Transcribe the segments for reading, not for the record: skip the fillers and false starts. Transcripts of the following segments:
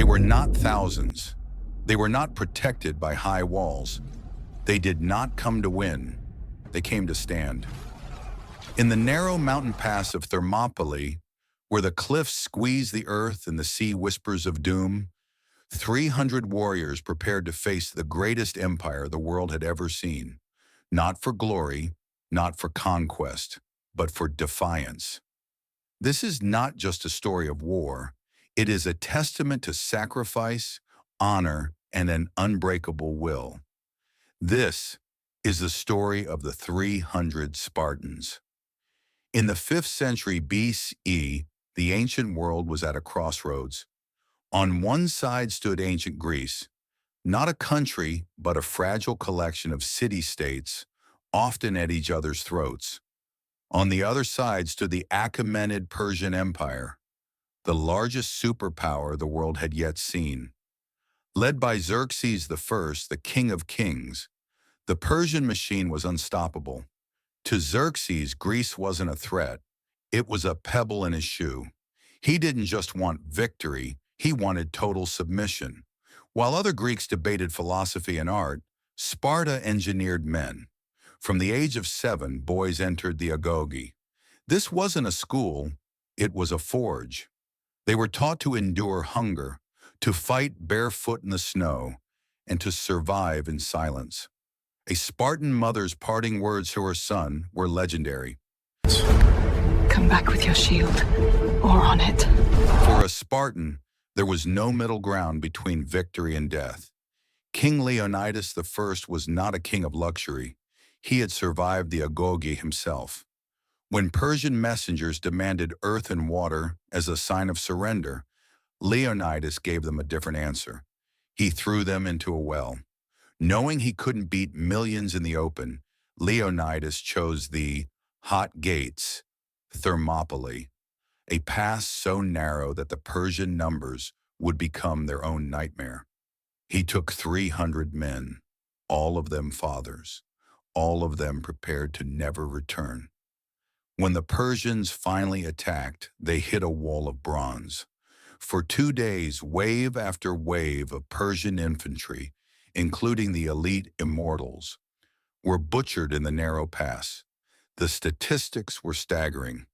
were not thousands. They were not protected by high walls. They did not come to win. They came to stand. In the narrow mountain pass of Thermopylae, where the cliffs squeeze the earth and the sea whispers of doom, 300 warriors prepared to face the greatest empire the world had ever seen. Not for glory, not for conquest, but for defiance. This is not just a story of war. It is a testament to sacrifice, honor, and an unbreakable will. This is the story of the 300 Spartans. In the 5th century BCE, the ancient world was at a crossroads. On one side stood ancient Greece, not a country, but a fragile collection of city-states, often at each other's throats. On the other side stood the Achaemenid Persian Empire, the largest superpower the world had yet seen. Led by Xerxes I, the king of kings, the Persian machine was unstoppable. To Xerxes, Greece wasn't a threat. It was a pebble in his shoe. He didn't just want victory, he wanted total submission. While other Greeks debated philosophy and art, Sparta engineered men. From the age of 7, boys entered the agoge. This wasn't a school, it was a forge. They were taught to endure hunger, to fight barefoot in the snow, and to survive in silence. A Spartan mother's parting words to her son were legendary. Come back with your shield, or on it. For a Spartan, there was no middle ground between victory and death. King Leonidas I was not a king of luxury. He had survived the agoge himself. When Persian messengers demanded earth and water as a sign of surrender, Leonidas gave them a different answer. He threw them into a well. Knowing he couldn't beat millions in the open, Leonidas chose the hot gates, Thermopylae, a pass so narrow that the Persian numbers would become their own nightmare. He took 300 men, all of them fathers, all of them prepared to never return. When the Persians finally attacked, they hit a wall of bronze. For 2 days, wave after wave of Persian infantry, including the elite immortals, were butchered in the narrow pass. The statistics were staggering.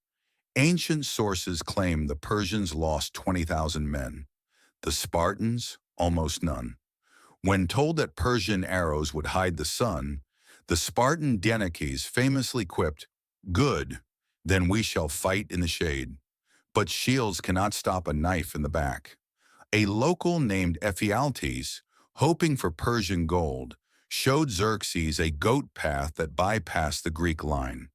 Ancient sources claim the Persians lost 20,000 men. The Spartans, almost none. When told that Persian arrows would hide the sun, the Spartan Denekes famously quipped, "Good, then we shall fight in the shade. But shields cannot stop a knife in the back." A local named Ephialtes, hoping for Persian gold, showed Xerxes a goat path that bypassed the Greek line.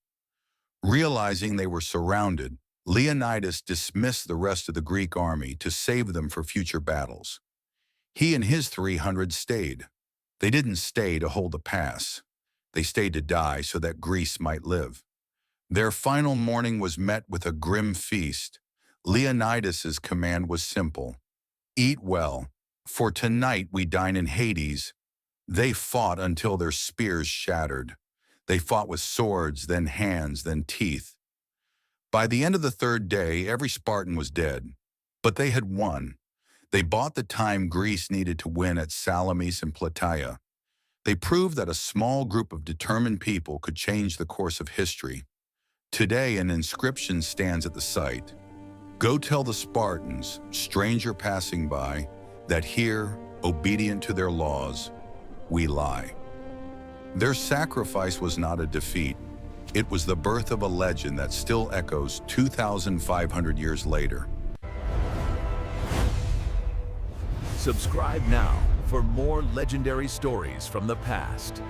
Realizing they were surrounded, Leonidas dismissed the rest of the Greek army to save them for future battles. He and his 300 stayed. They didn't stay to hold the pass. They stayed to die so that Greece might live. Their final morning was met with a grim feast. Leonidas's command was simple: eat well, for tonight we dine in Hades. They fought until their spears shattered. They fought with swords, then hands, then teeth. By the end of the 3rd day, every Spartan was dead. But they had won. They bought the time Greece needed to win at Salamis and Plataea. They proved that a small group of determined people could change the course of history. Today, an inscription stands at the site. "Go tell the Spartans, stranger passing by, that here, obedient to their laws, we lie." Their sacrifice was not a defeat. It was the birth of a legend that still echoes 2,500 years later. Subscribe now for more legendary stories from the past.